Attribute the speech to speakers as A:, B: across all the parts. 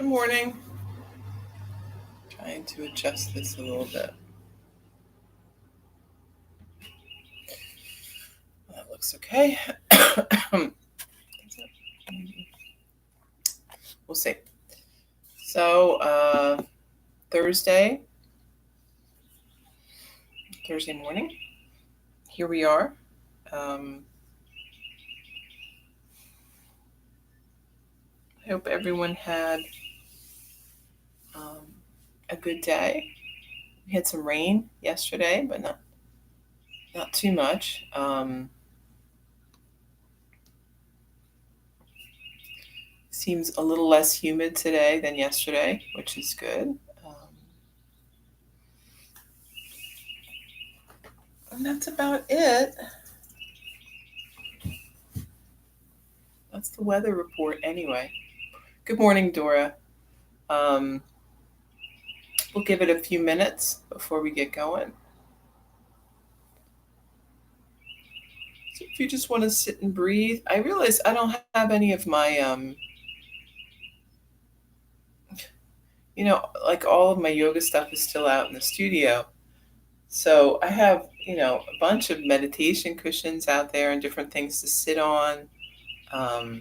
A: Good morning. Trying to adjust this a little bit. That looks okay. We'll see. So, Thursday morning, here we are. I hope everyone had a good day. We had some rain yesterday, but not too much. Seems a little less humid today than yesterday, which is good. And that's about it. That's the weather report anyway. Good morning, Dora. We'll give it a few minutes before we get going. So if you just want to sit and breathe, I realize I don't have any of my, like all of my yoga stuff is still out in the studio. So I have, a bunch of meditation cushions out there and different things to sit on. I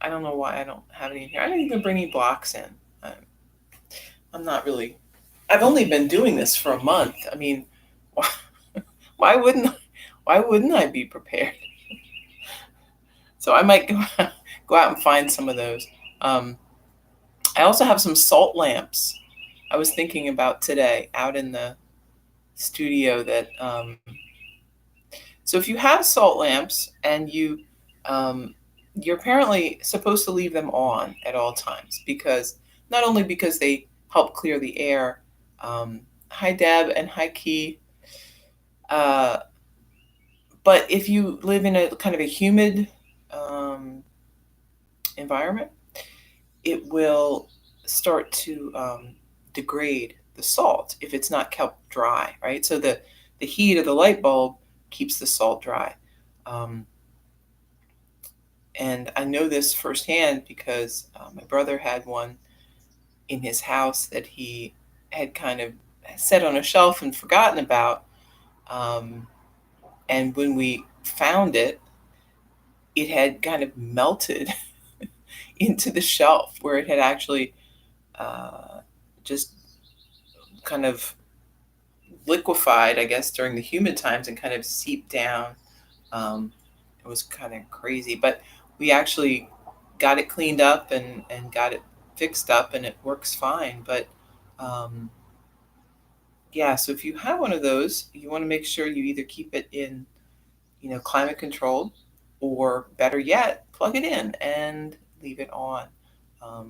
A: don't know why I don't have any in here. I didn't even bring any blocks in. I'm not really. I've only been doing this for a month. I mean, why wouldn't I be prepared? So I might go out and find some of those. I also have some salt lamps. I was thinking about today out in the studio that. So if you have salt lamps and you're apparently supposed to leave them on at all times because not only because they help clear the air. Hi Deb and hi Key. But if you live in a kind of a humid environment, it will start to degrade the salt if it's not kept dry, right? So the heat of the light bulb keeps the salt dry. And I know this firsthand because my brother had one in his house that he had kind of set on a shelf and forgotten about. And when we found it, it had kind of melted into the shelf where it had actually just kind of liquefied, I guess, during the humid times and kind of seeped down. It was kind of crazy, but we actually got it cleaned up and got it fixed up and it works fine. But yeah, so if you have one of those, you want to make sure you either keep it in, climate controlled, or better yet, plug it in and leave it on. Of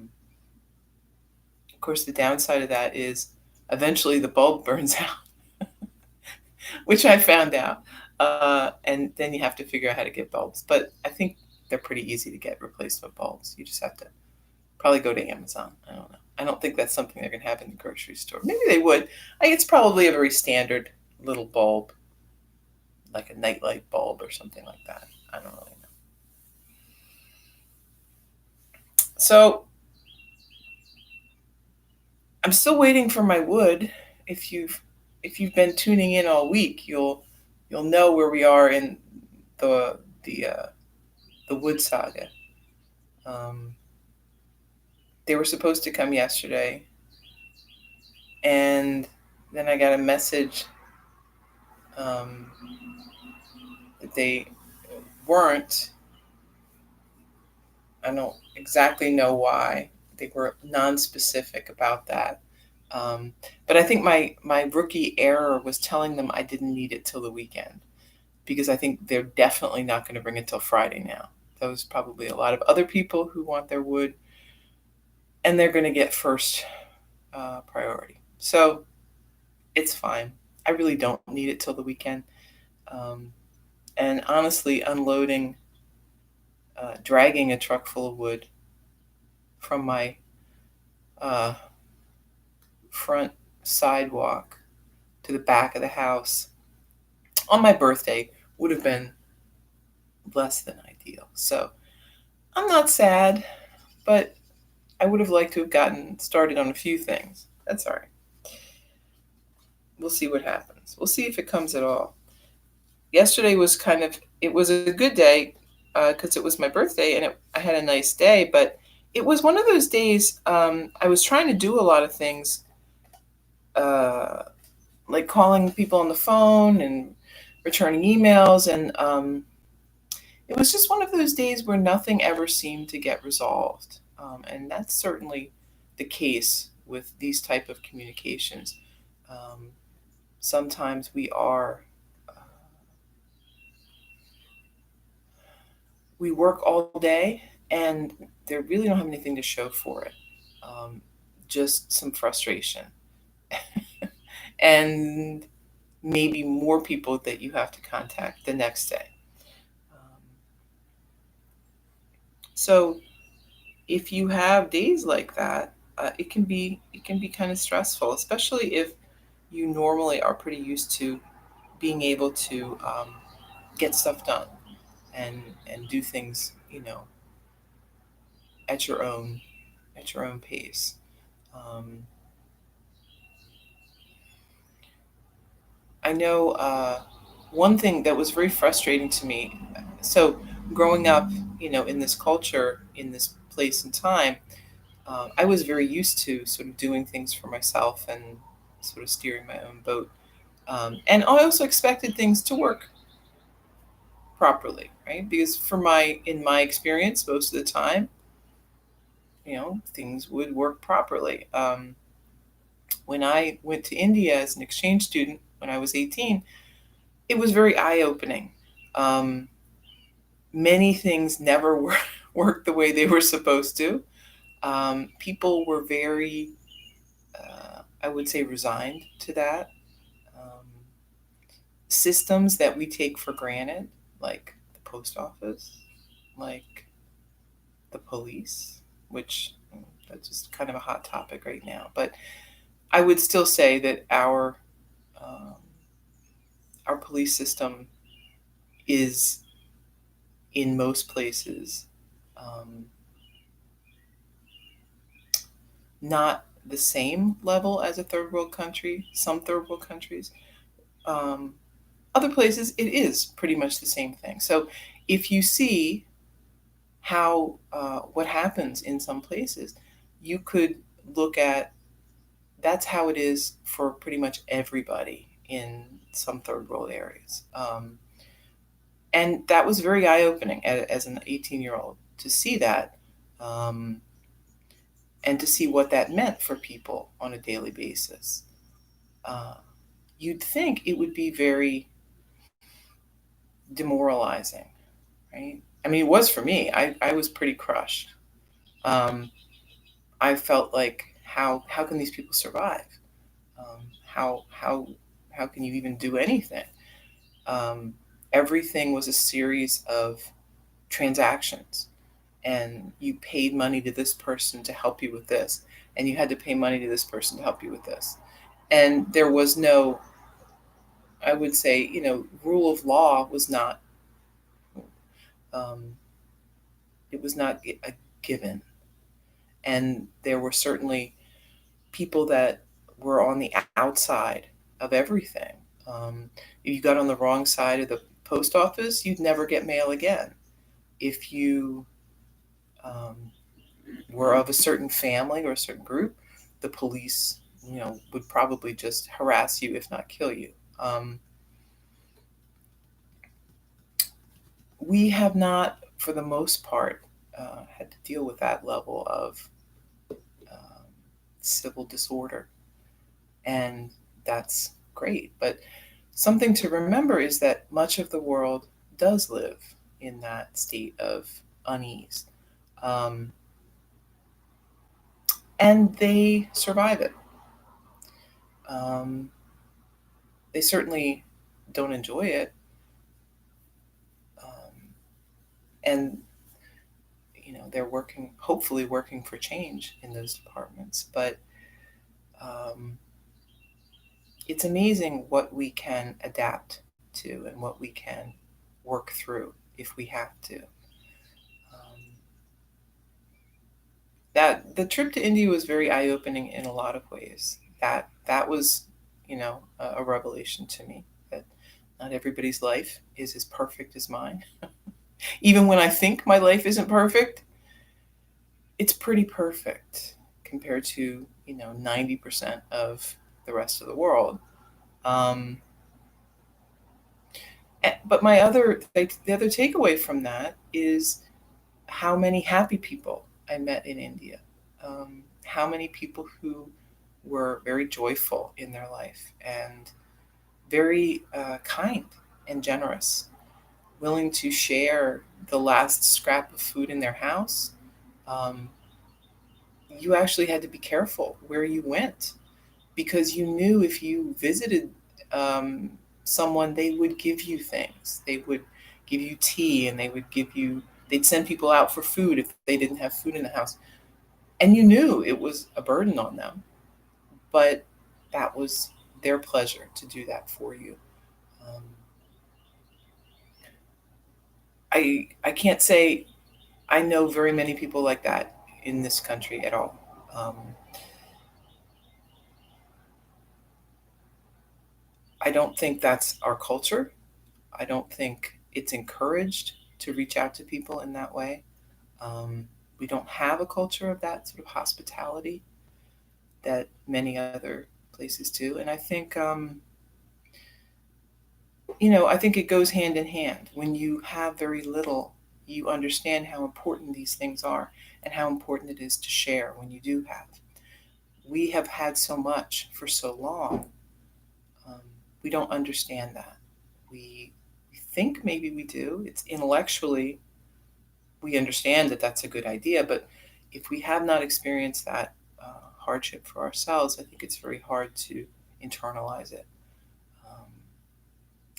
A: course, the downside of that is eventually the bulb burns out, which I found out. And then you have to figure out how to get bulbs. But I think they're pretty easy to get replacement bulbs. You just have to probably go to Amazon. I don't know. I don't think that's something they're going to have in the grocery store. Maybe they would. It's probably a very standard little bulb, like a nightlight bulb or something like that. I don't really know. So I'm still waiting for my wood. If you've been tuning in all week, you'll know where we are in the wood saga. They were supposed to come yesterday, and then I got a message that they weren't. I don't exactly know why. They were non-specific about that. But I think my rookie error was telling them I didn't need it till the weekend, because I think they're definitely not going to bring it till Friday now. There's probably a lot of other people who want their wood, and they're going to get first priority. So it's fine. I really don't need it till the weekend. And honestly, dragging a truck full of wood from my front sidewalk to the back of the house on my birthday would have been less than ideal. So I'm not sad, but I would have liked to have gotten started on a few things. That's all right. We'll see what happens. We'll see if it comes at all. Yesterday was it was a good day because it was my birthday and I had a nice day, but it was one of those days I was trying to do a lot of things, uh, like calling people on the phone and returning emails, and it was just one of those days where nothing ever seemed to get resolved. And that's certainly the case with these type of communications. Um, Sometimes we work all day and they really don't have anything to show for it. Um, just some frustration and maybe more people that you have to contact the next day. Um, so if you have days like that, it can be kind of stressful, especially if you normally are pretty used to being able to get stuff done and do things, at your own pace. Um, I know one thing that was very frustrating to me. So growing up, in this culture, in this place and time, I was very used to sort of doing things for myself and sort of steering my own boat. And I also expected things to work properly, right? Because in my experience, most of the time, things would work properly. When I went to India as an exchange student when I was 18, it was very eye opening. Um, Many things never worked the way they were supposed to. People were very, I would say, resigned to that. Um, Systems that we take for granted, like the post office, like the police, which that's just kind of a hot topic right now. But I would still say that um, our police system is in most places um, not the same level as a third world country. Some third world countries, um, other places, it is pretty much the same thing. So if you see how what happens in some places, you could look at that's how it is for pretty much everybody in some third world areas. And that was very eye opening as an 18-year-old to see that, um, and to see what that meant for people on a daily basis. Uh, you'd think it would be very demoralizing, right? I mean, it was for me. I was pretty crushed. Um, I felt like how can these people survive? How can you even do anything? Um, Everything was a series of transactions, and you paid money to this person to help you with this, and you had to pay money to this person to help you with this, and there was no, I would say, rule of law was not, um, it was not a given, and there were certainly people that were on the outside of everything. If you got on the wrong side of the post office, you'd never get mail again. If you um, were of a certain family or a certain group, the police, would probably just harass you, if not kill you. We have not, for the most part, had to deal with that level of um, civil disorder, and that's great. But something to remember is that much of the world does live in that state of unease, um, and they survive it. Um, they certainly don't enjoy it, um, and they're hopefully working for change in those departments. But um, it's amazing what we can adapt to and what we can work through if we have to. Um, That the trip to India was very eye opening in a lot of ways. That was, a revelation to me that not everybody's life is as perfect as mine. Even when I think my life isn't perfect, it's pretty perfect compared to 90% of the rest of the world. Um, but the other takeaway from that is how many happy people I met in India. How many people who were very joyful in their life and very kind and generous, willing to share the last scrap of food in their house. Um, you actually had to be careful where you went because you knew if you visited someone, they would give you things. They would give you tea and they'd send people out for food if they didn't have food in the house. And you knew it was a burden on them, but that was their pleasure to do that for you. Um, I can't say I know very many people like that in this country at all. I don't think that's our culture. I don't think it's encouraged to reach out to people in that way. We don't have a culture of that sort of hospitality that many other places do. And I think it goes hand in hand. When you have very little, you understand how important these things are and how important it is to share when you do have. We have had so much for so long. Um, we don't understand that. We think maybe we do. It's intellectually, we understand that that's a good idea, but if we have not experienced that hardship for ourselves, I think it's very hard to internalize it. Um,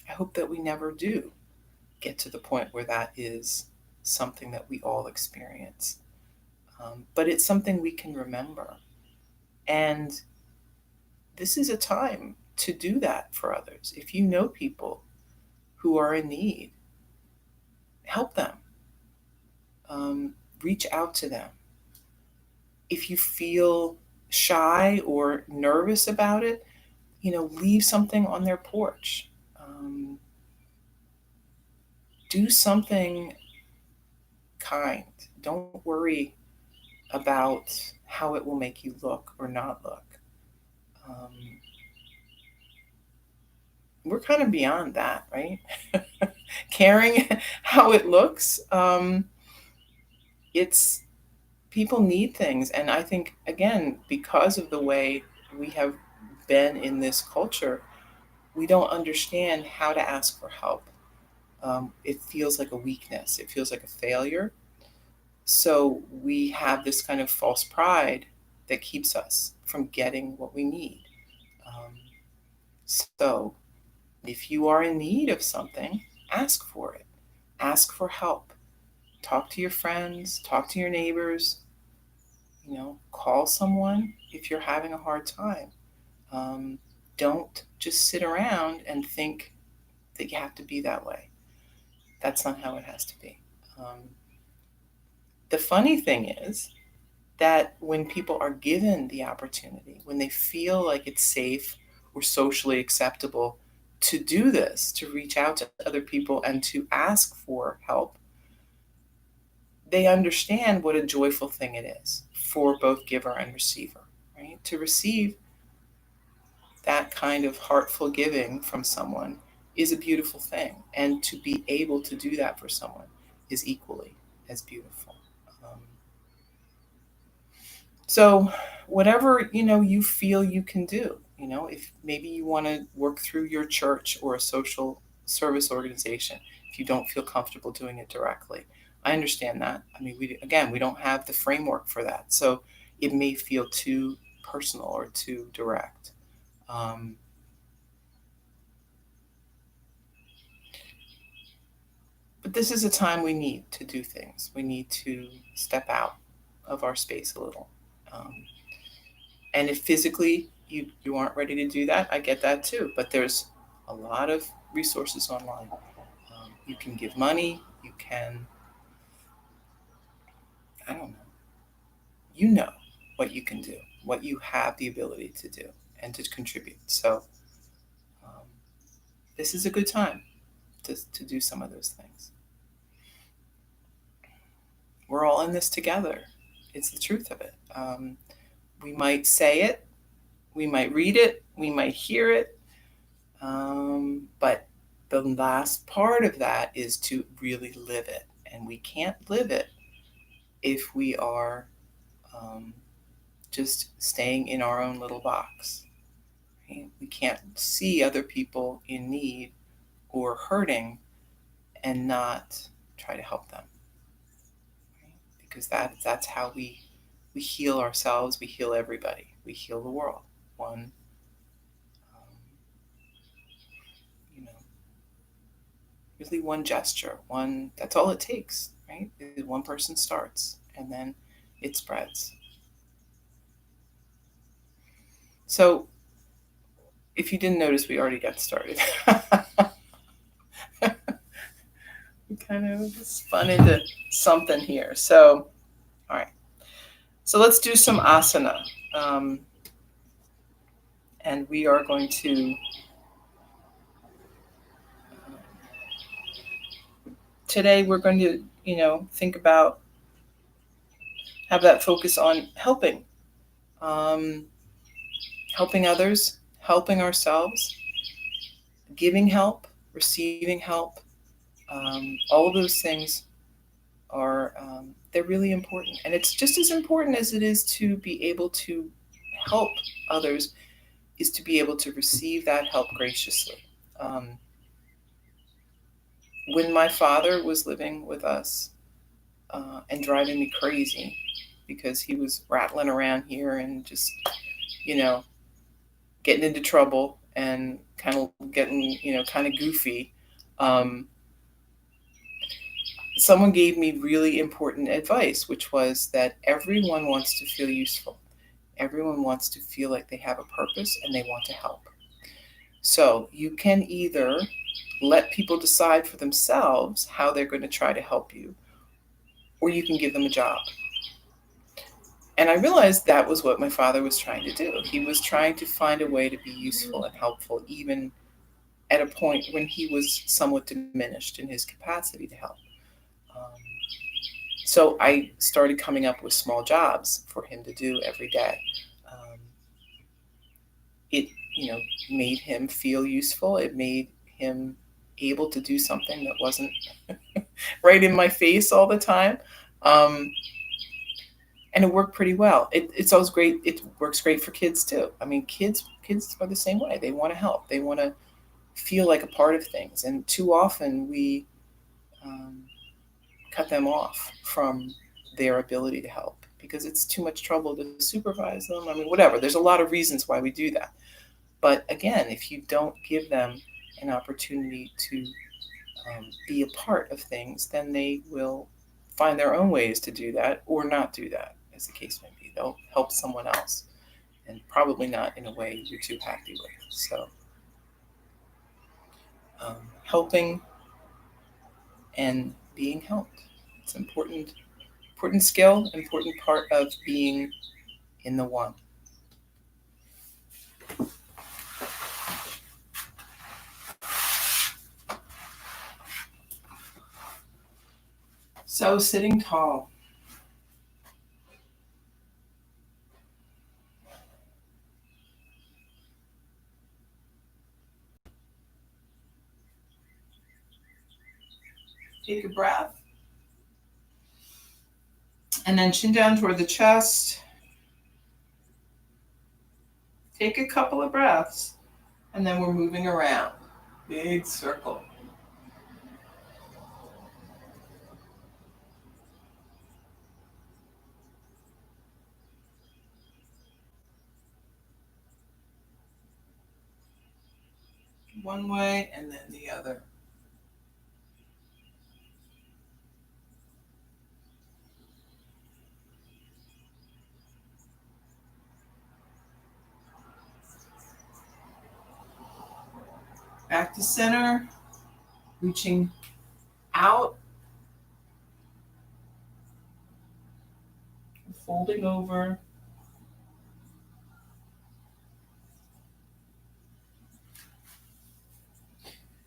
A: I hope that we never do get to the point where that is something that we all experience. But it's something we can remember. And this is a time to do that for others. If you know people who are in need, help them, reach out to them. If you feel shy or nervous about it, leave something on their porch. Um, do something kind. Don't worry about how it will make you look or not look. Um, we're kind of beyond that, right? Caring how it looks. It's people need things. And I think, again, because of the way we have been in this culture, we don't understand how to ask for help. It feels like a weakness, it feels like a failure. So we have this kind of false pride that keeps us from getting what we need. Um, so if you are in need of something, ask for it, ask for help. Talk to your friends, talk to your neighbors, call someone if you're having a hard time. Um, don't just sit around and think that you have to be that way. That's not how it has to be. Um, the funny thing is that when people are given the opportunity, when they feel like it's safe or socially acceptable to do this, to reach out to other people and to ask for help, they understand what a joyful thing it is for both giver and receiver, right? To receive that kind of heartful giving from someone is a beautiful thing. And to be able to do that for someone is equally as beautiful. Um, so whatever, you feel you can do, if maybe you want to work through your church or a social service organization, if you don't feel comfortable doing it directly. I understand that. I mean, we don't have the framework for that. So it may feel too personal or too direct. Um, But this is a time we need to do things. We need to step out of our space a little. Um, and if physically you aren't ready to do that, I get that too. But there's a lot of resources online. You can give money. You can, I don't know, you know what you can do, what you have the ability to do and to contribute. So um, this is a good time to do some of those things. We're all in this together. It's the truth of it. We might say it, we might read it, we might hear it, but the last part of that is to really live it. And we can't live it if we are um, just staying in our own little box. Right? We can't see other people in need or hurting and not try to help them. Right? Because that's how we heal ourselves, we heal everybody, we heal the world. One, um, you know, really one gesture, one, that's all it takes, right? One person starts and then it spreads. So if you didn't notice, we already got started. We kind of spun into something here. So, all right. So let's do some asana. Um, and we are going to, today we're going to, think about, have that focus on helping, um, helping others, helping ourselves, giving help, receiving help. All of those things are, they're really important. And it's just as important as it is to be able to help others, is to be able to receive that help graciously. Um, when my father was living with us and driving me crazy because he was rattling around here and just, you know, getting into trouble and kind of getting, kind of goofy, um, someone gave me really important advice, which was that everyone wants to feel useful. Everyone wants to feel like they have a purpose and they want to help. So you can either let people decide for themselves how they're going to try to help you, or you can give them a job. And I realized that was what my father was trying to do. He was trying to find a way to be useful and helpful, even at a point when he was somewhat diminished in his capacity to help. Um, so I started coming up with small jobs for him to do every day. Um, it, made him feel useful. It made him able to do something that wasn't right in my face all the time. Um, and it worked pretty well. It's always great. It works great for kids too. I mean, kids are the same way. They want to help. They want to feel like a part of things. And too often we um, cut them off from their ability to help because it's too much trouble to supervise them. I mean, whatever. There's a lot of reasons why we do that. But again, if you don't give them an opportunity to be a part of things, then they will find their own ways to do that or not do that, as the case may be. They'll help someone else and probably not in a way you're too happy with. So, helping and being helped. It's important skill, important part of being in the one. So sitting tall. Take a breath. And then chin down toward the chest. Take a couple of breaths. And then we're moving around. Big circle. One way and then the other. Back to center, reaching out, folding over.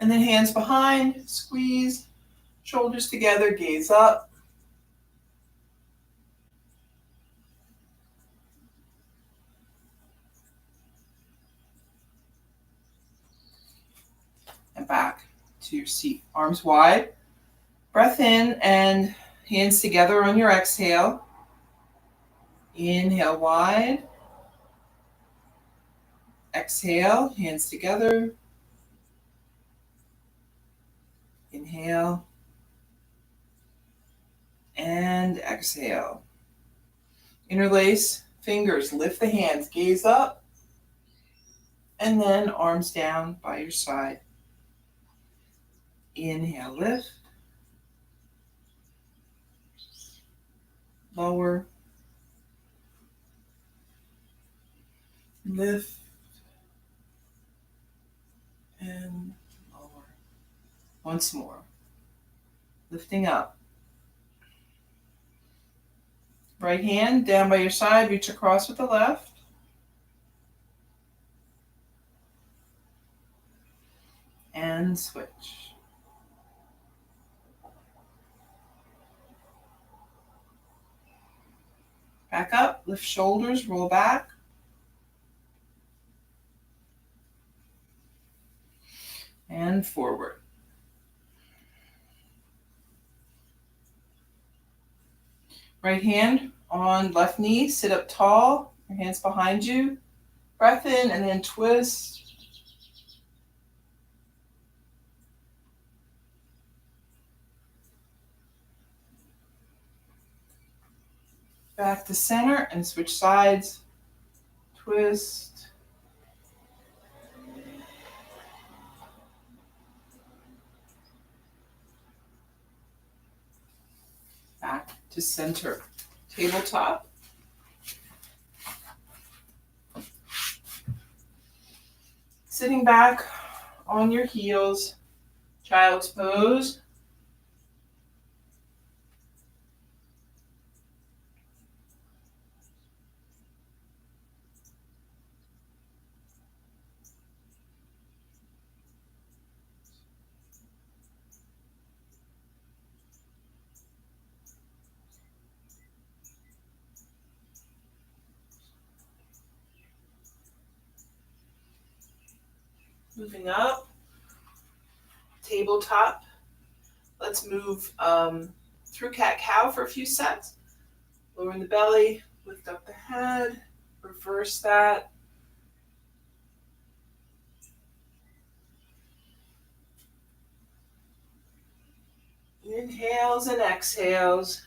A: And then hands behind, squeeze, shoulders together, gaze up. And back to your seat. Arms wide. Breath in and hands together on your exhale. Inhale wide. Exhale, hands together. Inhale. And exhale. Interlace fingers, lift the hands, gaze up. And then arms down by your side. Inhale, lift. Lower. Lift. And lower. Once more. Lifting up. Right hand down by your side, reach across with the left. And switch. Back up, lift shoulders, roll back. And forward. Right hand on left knee, sit up tall, your hands behind you. Breath in and then twist. Back to center and switch sides. Twist. Back to center. Tabletop. Sitting back on your heels. Child's pose. Moving up, tabletop. Let's move through cat-cow for a few sets. Lowering the belly, lift up the head, reverse that. Inhales and exhales.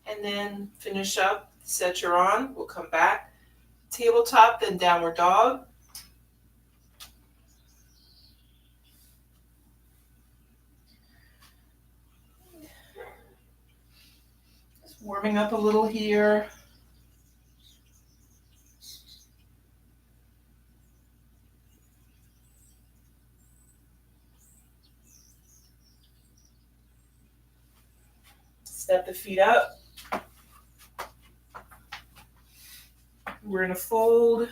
A: And then finish up, set you're on. We'll come back. Tabletop, then downward dog. Just warming up a little here. Step the feet up. We're going to fold.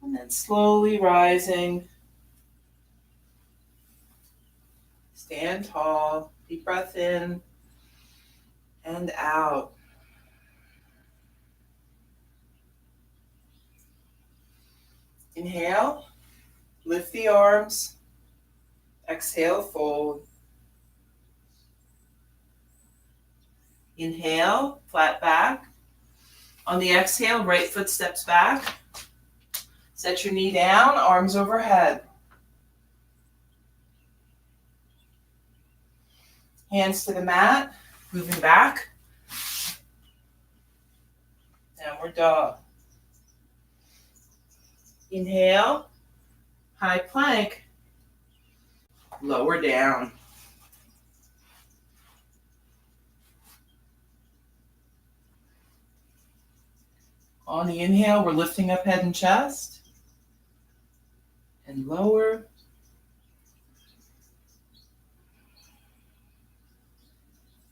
A: And then slowly rising. Stand tall. Deep breath in and out. Inhale, lift the arms. Exhale, fold. Inhale, flat back. On the exhale, right foot steps back. Set your knee down, arms overhead. Hands to the mat, moving back. Downward dog. Inhale, high plank, lower down. On the inhale, we're lifting up head and chest. And lower.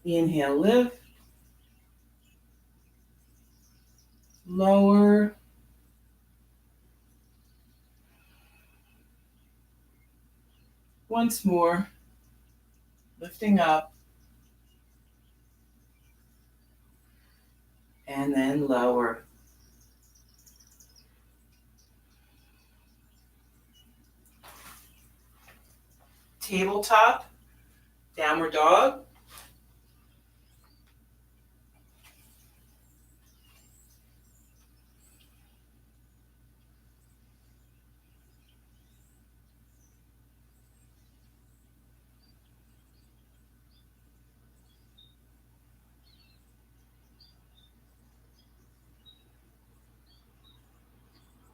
A: Inhale, lift. Lower. Once more. Lifting up. And then lower. Tabletop, downward dog.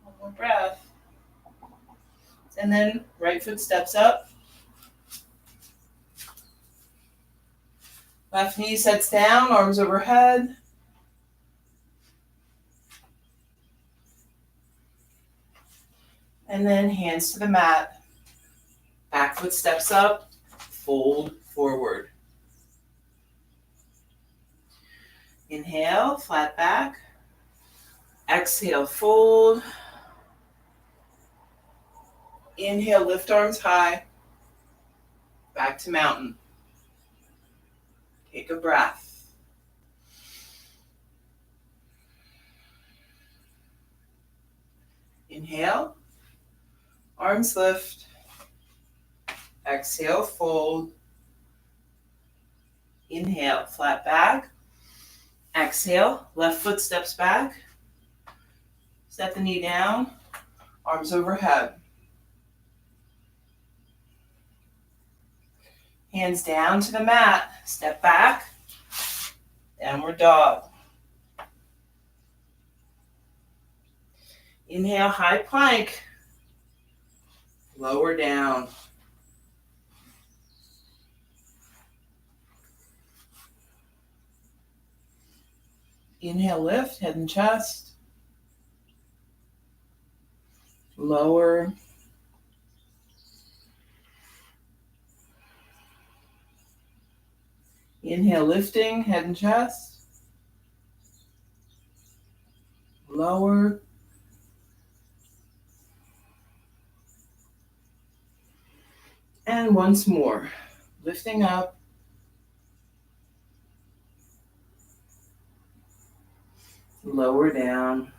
A: One more breath. And then right foot steps up. Left knee sets down, arms overhead. And then hands to the mat. Back foot steps up, fold forward. Inhale, flat back. Exhale, fold. Inhale, lift arms high. Back to mountain. Take a breath. Inhale, arms lift. Exhale, fold. Inhale, flat back. Exhale, left foot steps back. Set the knee down, arms overhead. Hands down to the mat, step back, downward dog. Inhale, high plank, lower down. Inhale, lift, head and chest. Lower. Inhale, lifting, head and chest. Lower. And once more, lifting up. Lower down.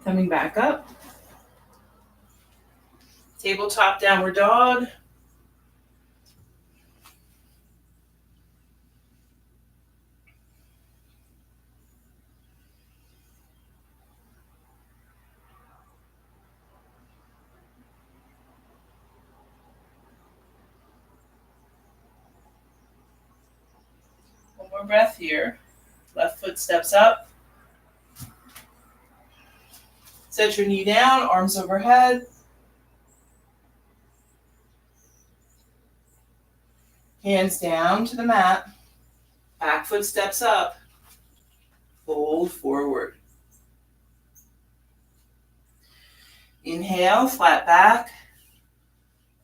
A: Coming back up. Tabletop downward dog. One more breath here. Left foot steps up. Set your knee down, arms overhead. Hands down to the mat. Back foot steps up. Fold forward. Inhale, flat back.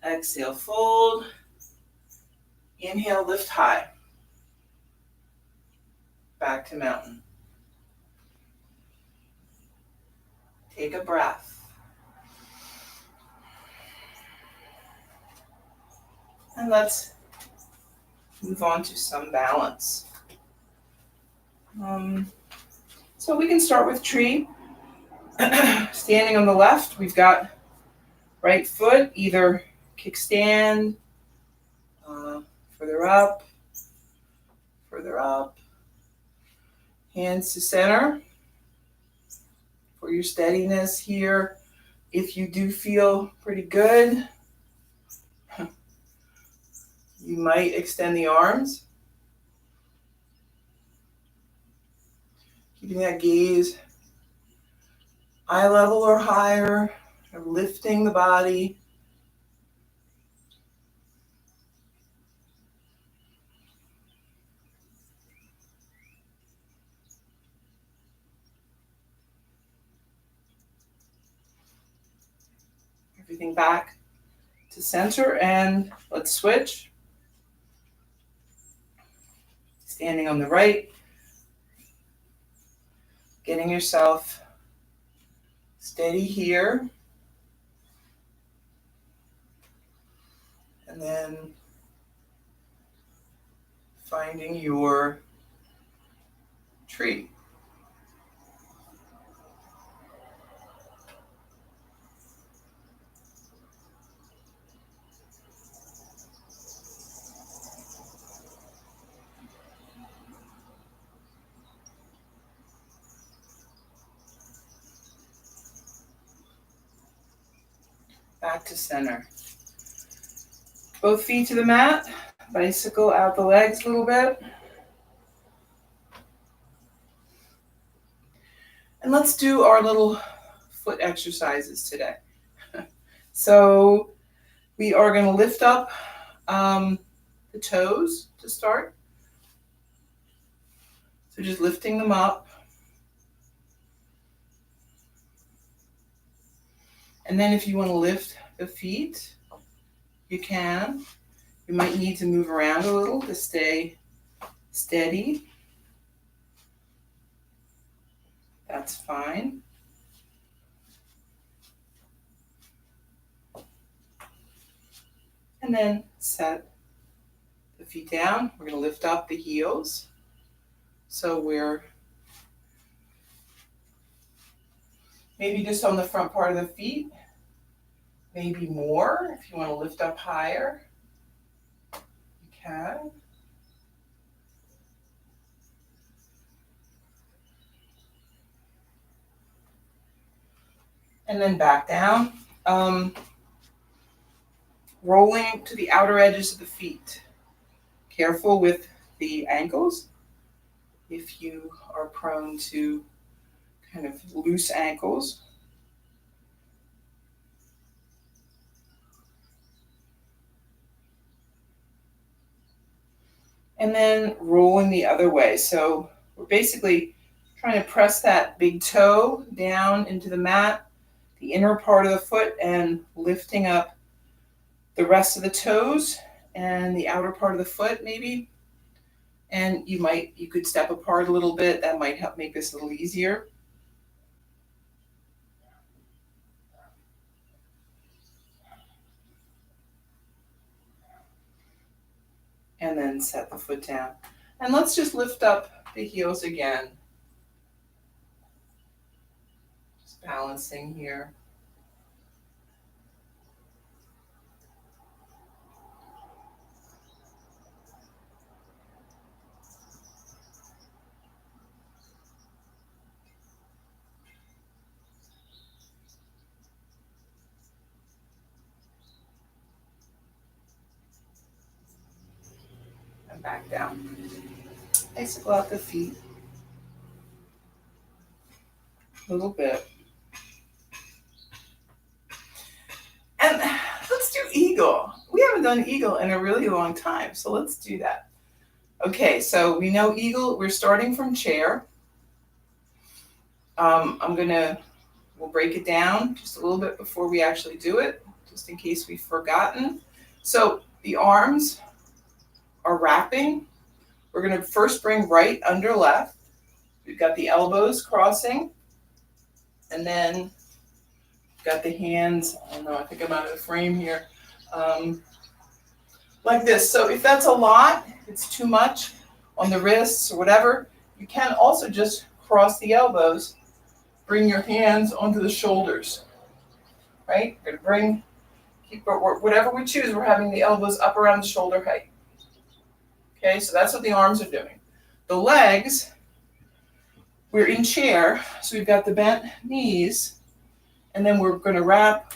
A: Exhale, fold. Inhale, lift high. Back to mountain. Take a breath. And let's move on to some balance. So we can start with tree. Standing on the left, we've got right foot, either kickstand, further up, hands to center for your steadiness here. If you do feel pretty good, you might extend the arms. Keeping that gaze eye level or higher, lifting the body. Everything back to center, and let's switch. Standing on the right, getting yourself steady here, and then finding your tree. Back to center. Both feet to the mat, bicycle out the legs a little bit. And let's do our little foot exercises today. So we are going to lift up the toes to start. So just lifting them up. And then if you want to lift the feet, you can. You might need to move around a little to stay steady. That's fine. And then set the feet down. We're going to lift up the heels. So we're maybe just on the front part of the feet. Maybe more if you want to lift up higher. You can. And then back down. Rolling to the outer edges of the feet. Careful with the ankles. If you are prone to kind of loose ankles. And then rolling the other way. So we're basically trying to press that big toe down into the mat, the inner part of the foot, and lifting up the rest of the toes and the outer part of the foot maybe. And you could step apart a little bit. That might help make this a little easier. And then set the foot down. And let's just lift up the heels again. Just balancing here. And back down. Bicycle out the feet. A little bit. And let's do eagle. We haven't done eagle in a really long time, so let's do that. Okay, so we know eagle, we're starting from chair. We'll break it down just a little bit before we actually do it, just in case we've forgotten. So the arms are wrapping. We're going to first bring right under left. We've got the elbows crossing. And then we've got the hands, I don't know, I think I'm out of the frame here, like this. So if that's a lot, it's too much on the wrists or whatever, you can also just cross the elbows, bring your hands onto the shoulders, right? We're going to keep whatever we choose, we're having the elbows up around the shoulder height. Okay, so that's what the arms are doing. The legs, we're in chair, so we've got the bent knees, and then we're going to wrap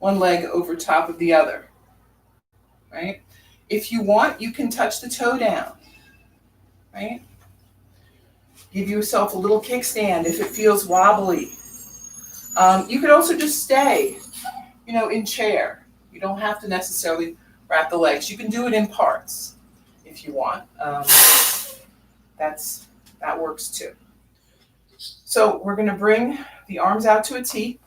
A: one leg over top of the other, right? If you want, you can touch the toe down, right? Give yourself a little kickstand if it feels wobbly. You could also just stay, in chair. You don't have to necessarily wrap the legs. You can do it in parts if you want. That works too. So we're going to bring the arms out to a T.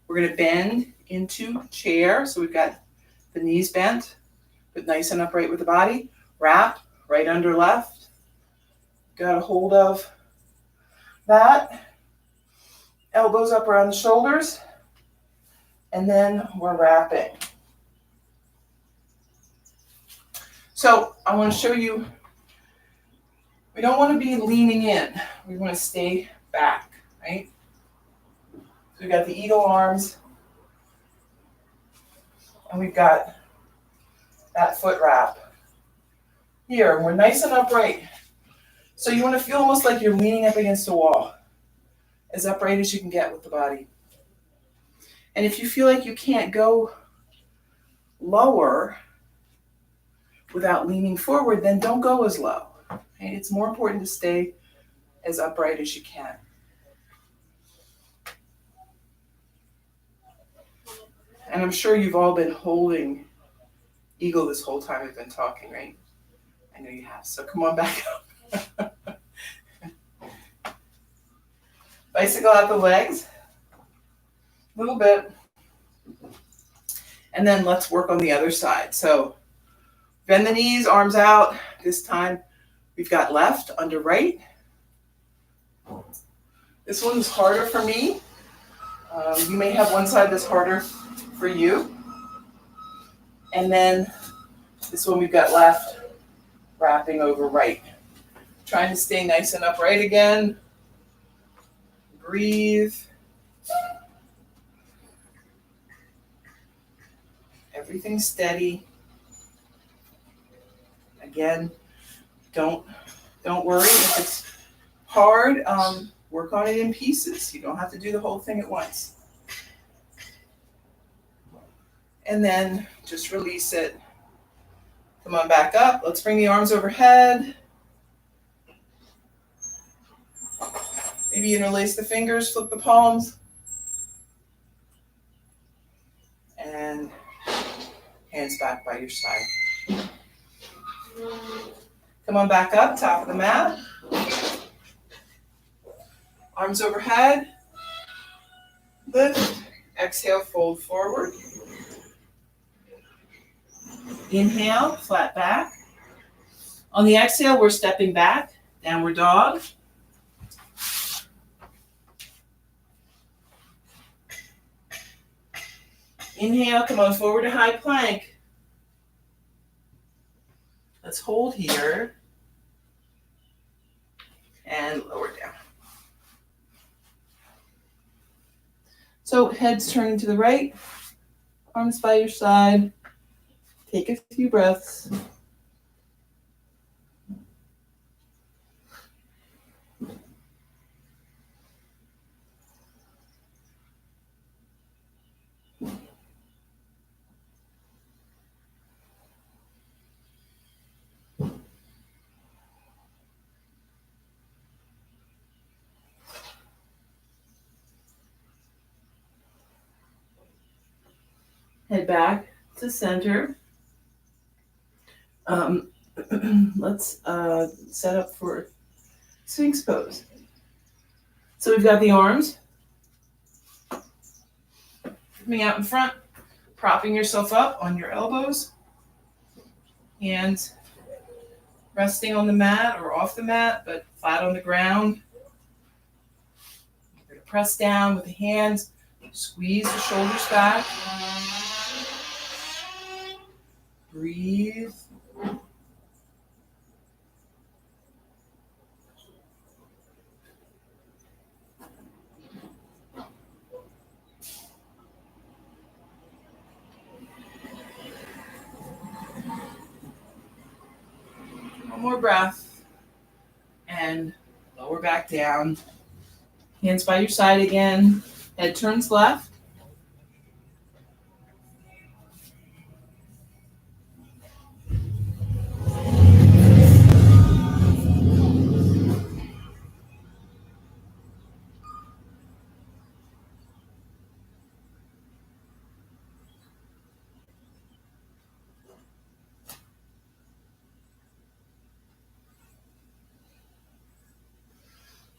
A: We're going to bend into chair. So we've got the knees bent, but nice and upright with the body. Wrap, right under left. Got a hold of that. Elbows up around the shoulders. And then we're wrapping. So I want to show you, we don't want to be leaning in. We want to stay back, right? So we've got the eagle arms. And we've got that foot wrap. Here, we're nice and upright. So you want to feel almost like you're leaning up against a wall. As upright as you can get with the body. And if you feel like you can't go lower without leaning forward, then don't go as low. Okay? It's more important to stay as upright as you can. And I'm sure you've all been holding eagle this whole time I've been talking, right? I know you have. So come on back up. Bicycle out the legs. A little bit. And then let's work on the other side. So bend the knees, arms out. This time we've got left under right. This one's harder for me. You may have one side that's harder for you. And then this one we've got left, wrapping over right. Trying to stay nice and upright again. Breathe. Everything's steady. Again, don't worry if it's hard. Work on it in pieces. You don't have to do the whole thing at once. And then just release it. Come on back up. Let's bring the arms overhead. Maybe interlace the fingers, flip the palms. And hands back by your side. Come on back up, top of the mat. Arms overhead. Lift. Exhale, fold forward. Inhale, flat back. On the exhale, we're stepping back, downward dog. Inhale, come on forward to high plank. Let's hold here. And lower down. So head's turning to the right, arms by your side. Take a few breaths. Head back to center. Let's set up for Sphinx pose. So we've got the arms coming out in front, propping yourself up on your elbows, hands resting on the mat or off the mat, but flat on the ground. You're going to press down with the hands, squeeze the shoulders back. Breathe. One more breath. And lower back down. Hands by your side again. Head turns left.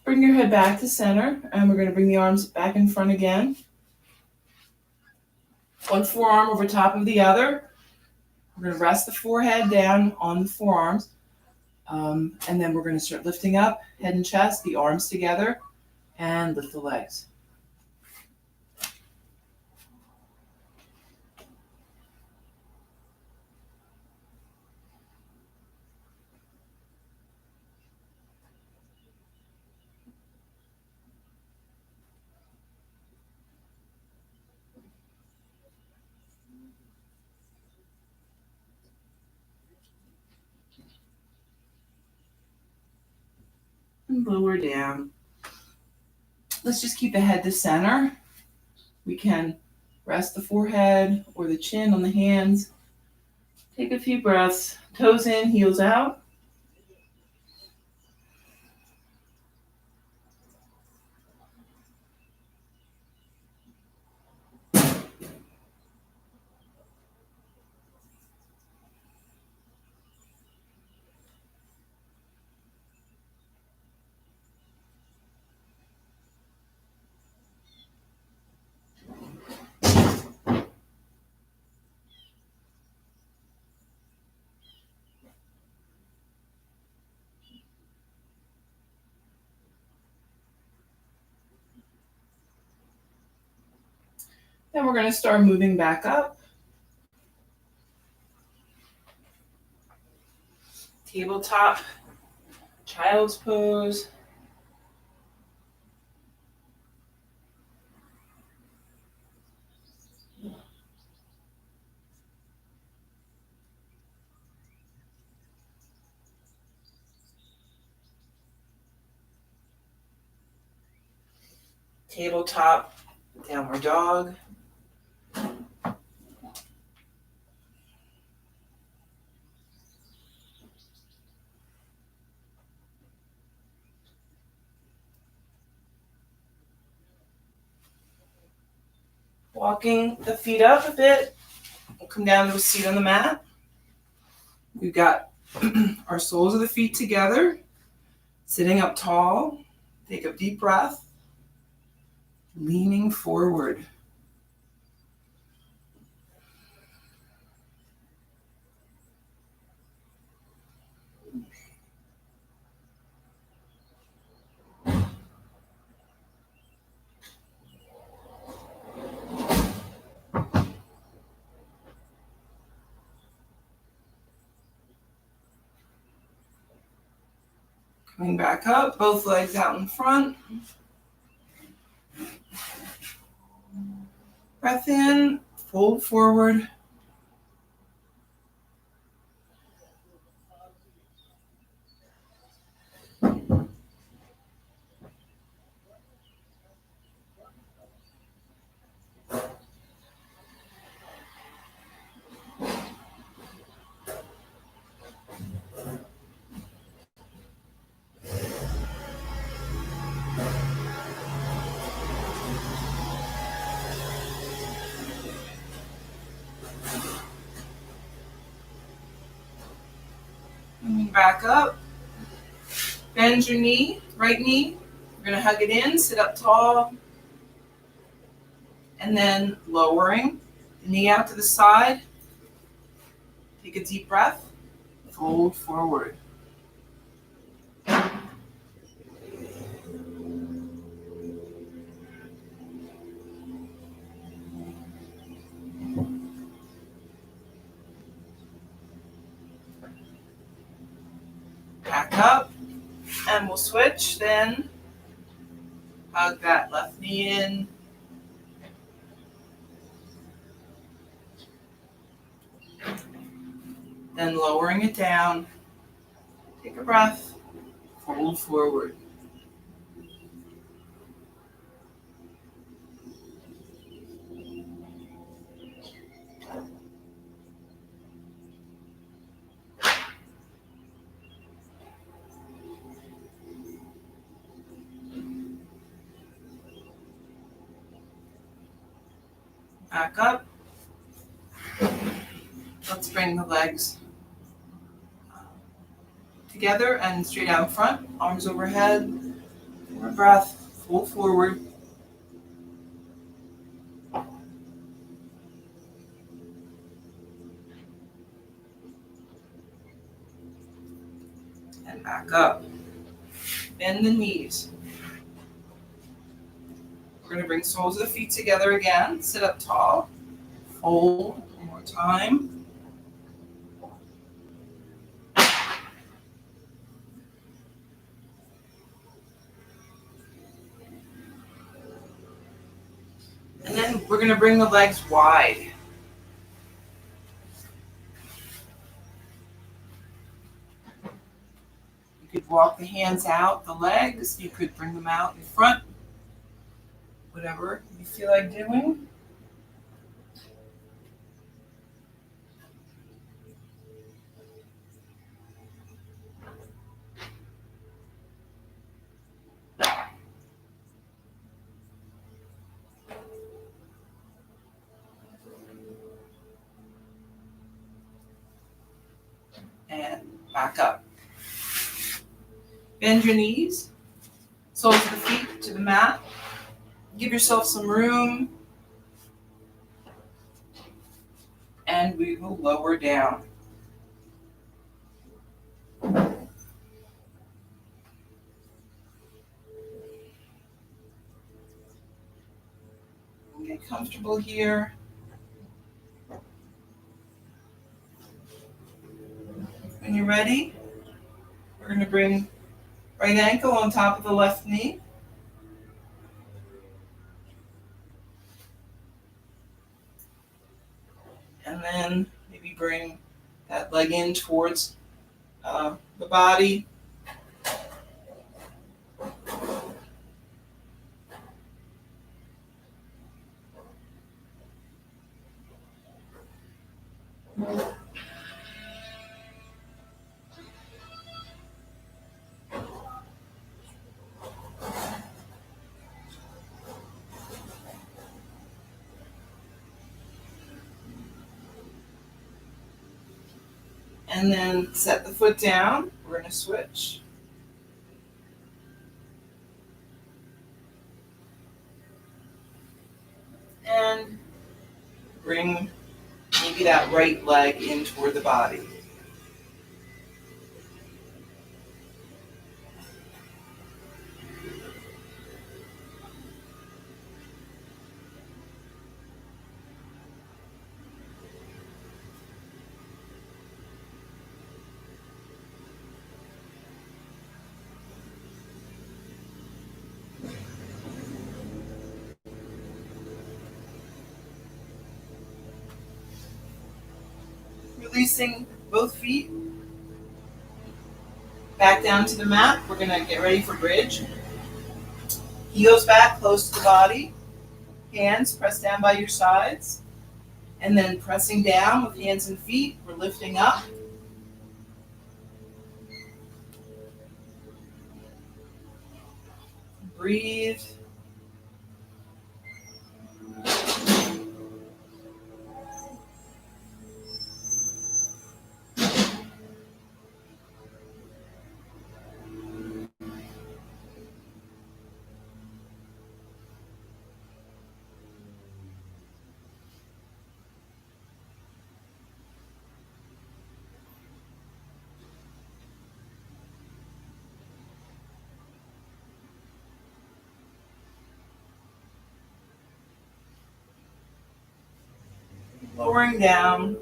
A: Bring your head back to center, and we're going to bring the arms back in front again. One forearm over top of the other. We're going to rest the forehead down on the forearms. And then we're going to start lifting up, head and chest, the arms together, and lift the legs. And lower down. Let's just keep the head to center. We can rest the forehead or the chin on the hands. Take a few breaths. Toes in, heels out. Then we're going to start moving back up. Tabletop, child's pose. Tabletop, downward dog. Walking the feet up a bit. We'll come down to a seat on the mat. We've got our soles of the feet together, sitting up tall. Take a deep breath. Leaning forward. Coming back up, both legs out in front. Breath in, fold forward. Coming back up. Bend your knee, right knee. We're going to hug it in, sit up tall. And then lowering the knee out to the side. Take a deep breath. Fold forward. Back up. And we'll switch then. Hug that left knee in. Then lowering it down. Take a breath. Fold forward. Back up. Let's bring the legs together and straight out in front. Arms overhead. More breath. Fold forward. Back up. Bend the knees. We're going to bring soles of the feet together again. Sit up tall. Fold one more time. And then we're going to bring the legs wide. You could walk the hands out, the legs. You could bring them out in front. Whatever you feel like doing. And back up. Bend your knees, soles of the feet to the mat. Give yourself some room. And we will lower down. Get comfortable here. When you're ready, we're going to bring right ankle on top of the left knee. And then maybe bring that leg in towards the body. And then set the foot down. We're going to switch. And bring maybe that right leg in toward the body. Releasing both feet. Back down to the mat. We're going to get ready for bridge. Heels back, close to the body. Hands pressed down by your sides. And then pressing down with hands and feet. We're lifting up. Breathe. Lowering down.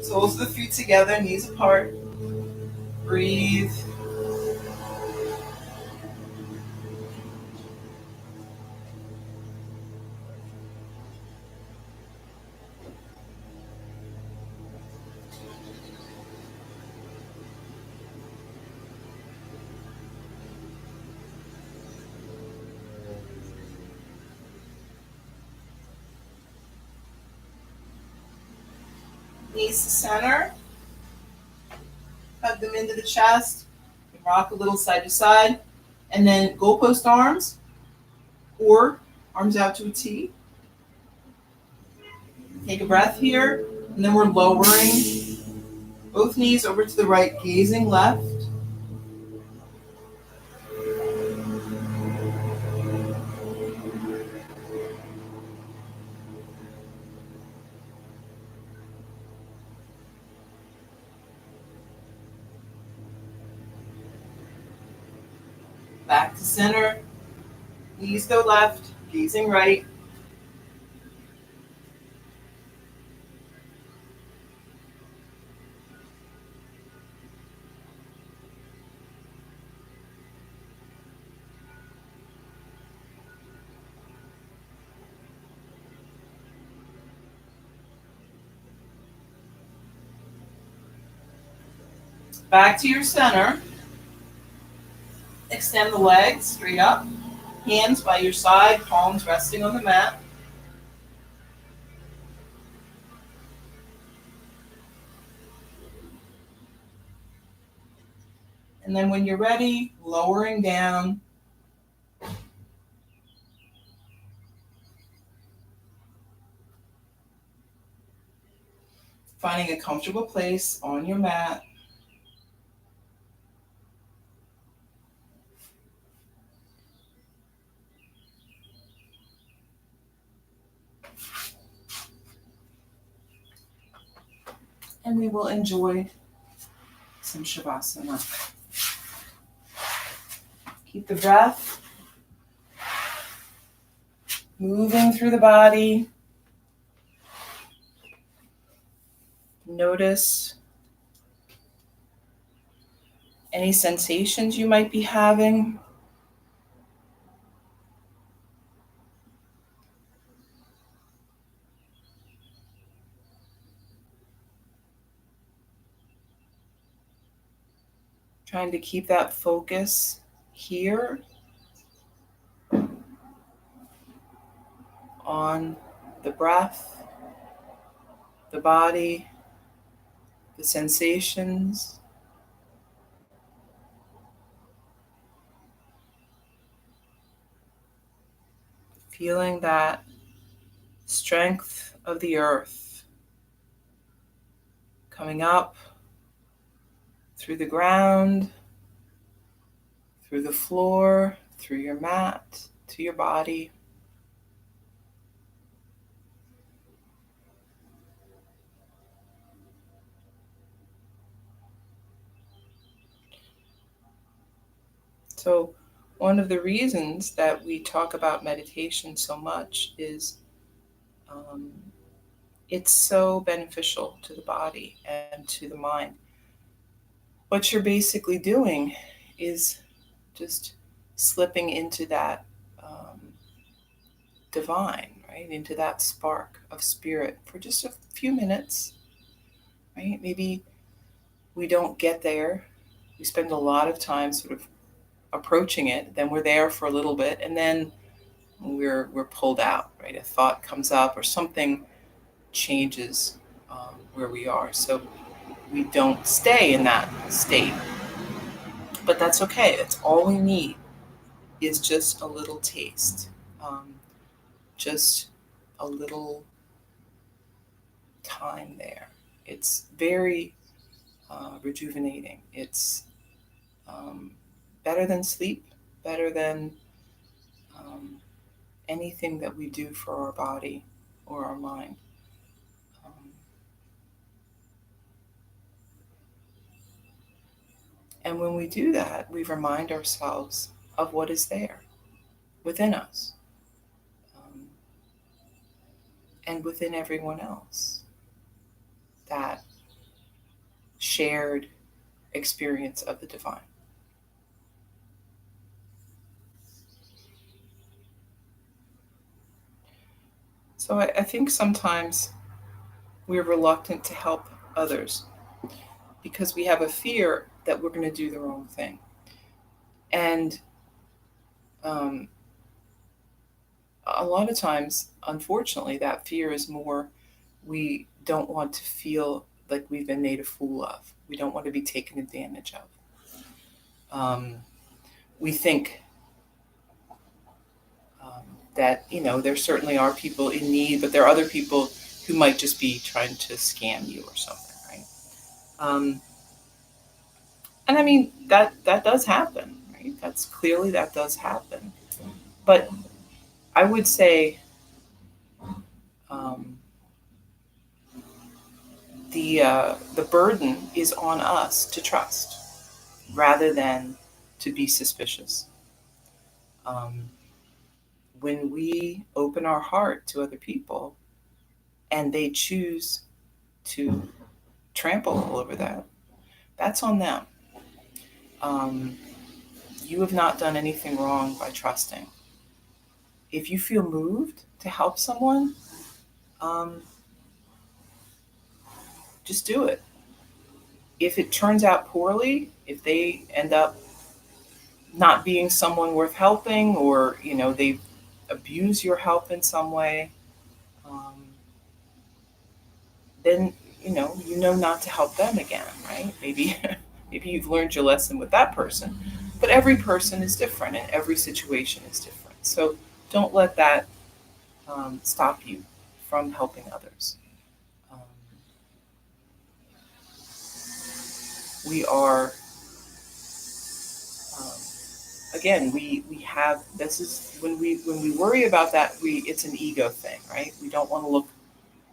A: Soles of the feet together, knees apart. Breathe. Knees to center. Hug them into the chest. Rock a little side to side. And then goalpost arms or arms out to a T. Take a breath here. And then we're lowering both knees over to the right, gazing left. Back to center. Knees go left, gazing right. Back to your center. Extend the legs straight up. Hands by your side, palms resting on the mat. And then when you're ready, lowering down. Finding a comfortable place on your mat. And we will enjoy some Shavasana. Keep the breath moving through the body. Notice any sensations you might be having. Trying to keep that focus here on the breath, the body, the sensations. Feeling that strength of the earth coming up through the ground, through the floor, through your mat, to your body. So, one of the reasons that we talk about meditation so much is um, it's so beneficial to the body and to the mind. What you're basically doing is just slipping into that divine, right? Into that spark of spirit for just a few minutes, right? Maybe we don't get there. We spend a lot of time sort of approaching it, then we're there for a little bit, and then we're pulled out, right? A thought comes up or something changes where we are. So we don't stay in that state. But that's okay. That's all we need is just a little taste, just a little time there. It's very rejuvenating. It's um, better than sleep, better than um, anything that we do for our body or our mind. Um, and when we do that, we remind ourselves of what is there within us um, and within everyone else. That shared experience of the divine. So I think sometimes we're reluctant to help others because we have a fear that we're going to do the wrong thing. And um, a lot of times, unfortunately, that fear is more we don't want to feel like we've been made a fool of. We don't want to be taken advantage of. We think that, there certainly are people in need, but there are other people who might just be trying to scam you or something, right? Um, and I mean, that does happen, right? That does happen. But I would say um, the burden is on us to trust rather than to be suspicious. Um, when we open our heart to other people and they choose to trample all over that, that's on them. Um, you have not done anything wrong by trusting. If you feel moved to help someone, um, just do it. If it turns out poorly, if they end up not being someone worth helping, or they abuse your help in some way, um, then you know not to help them again, right? Maybe maybe you've learned your lesson with that person, but every person is different and every situation is different. So don't let that stop you from helping others. Um, we are um, again we have this is when we worry about that, we it's an ego thing, right? We don't want to look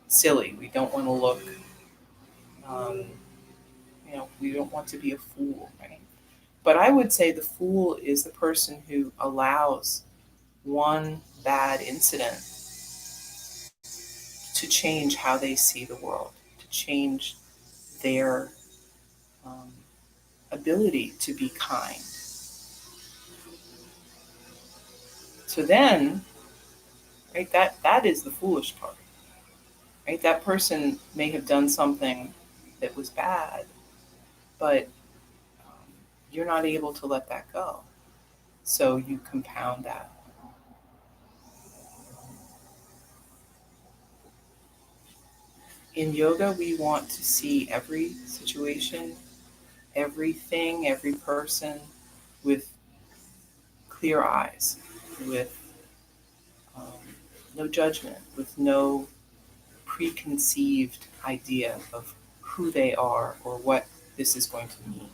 A: silly. We don't want to look um, we don't want to be a fool, right? But I would say the fool is the person who allows one bad incident to change how they see the world, to change their um, ability to be kind. So then, right, that is the foolish part, right? That person may have done something that was bad, but um, you're not able to let that go. So you compound that. In yoga, we want to see every situation, everything, every person with clear eyes, with no judgment, with no preconceived idea of who they are or what this is going to mean.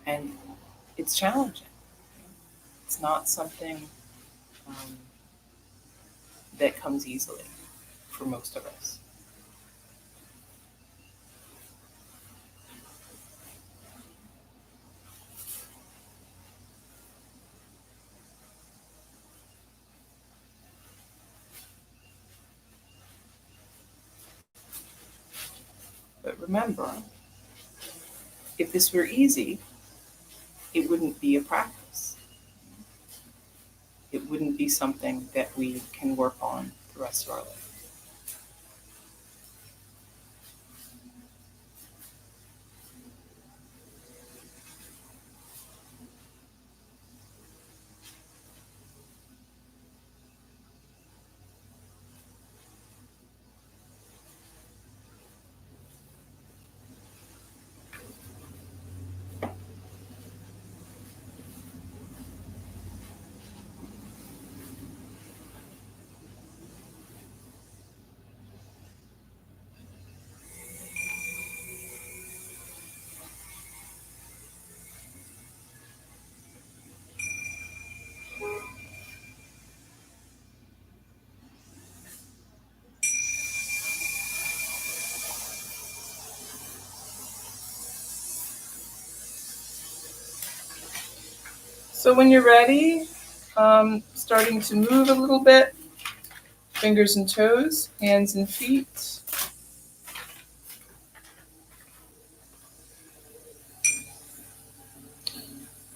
A: And it's challenging. It's not something um, that comes easily for most of us. But remember, if this were easy, it wouldn't be a practice. It wouldn't be something that we can work on the rest of our life. So when you're ready, starting to move a little bit, fingers and toes, hands and feet.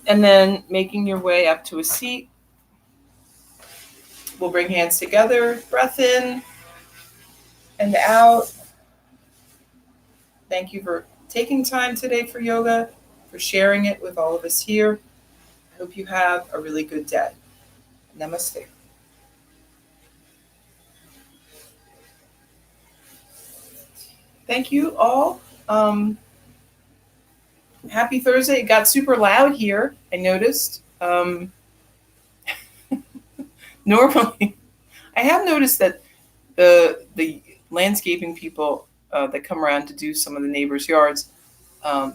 A: And then making your way up to a seat. We'll bring hands together, breath in and out. Thank you for taking time today for yoga, for sharing it with all of us here. I hope you have a really good day. Namaste. Thank you all. Happy Thursday. It got super loud here, I noticed. Normally, I have noticed that the landscaping people that come around to do some of the neighbors' yards,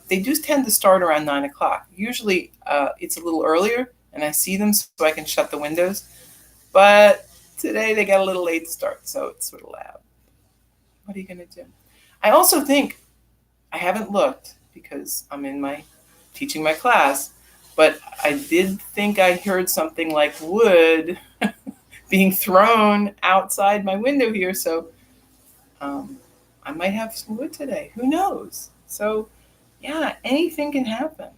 A: they do tend to start around 9 o'clock. Usually, it's a little earlier, and I see them so I can shut the windows. But today they got a little late start, so it's sort of loud. What are you going to do? I also think I haven't looked because I'm teaching my class, but I did think I heard something like wood being thrown outside my window here. So I might have some wood today. Who knows? So yeah, anything can happen.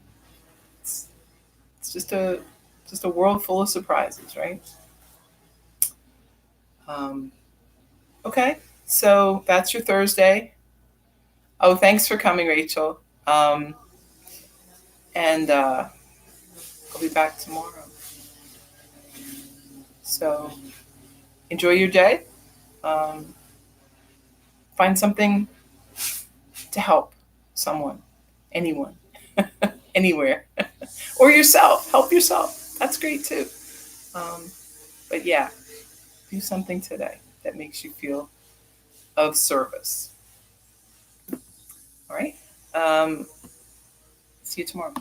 A: It's, it's just a world full of surprises, right? Um, okay, so that's your Thursday. Oh, thanks for coming, Rachel. And I'll be back tomorrow. So enjoy your day. Um, find something to help someone, anyone, anywhere, or yourself. Help yourself. That's great too. Um, but yeah, do something today that makes you feel of service. All right. See you tomorrow.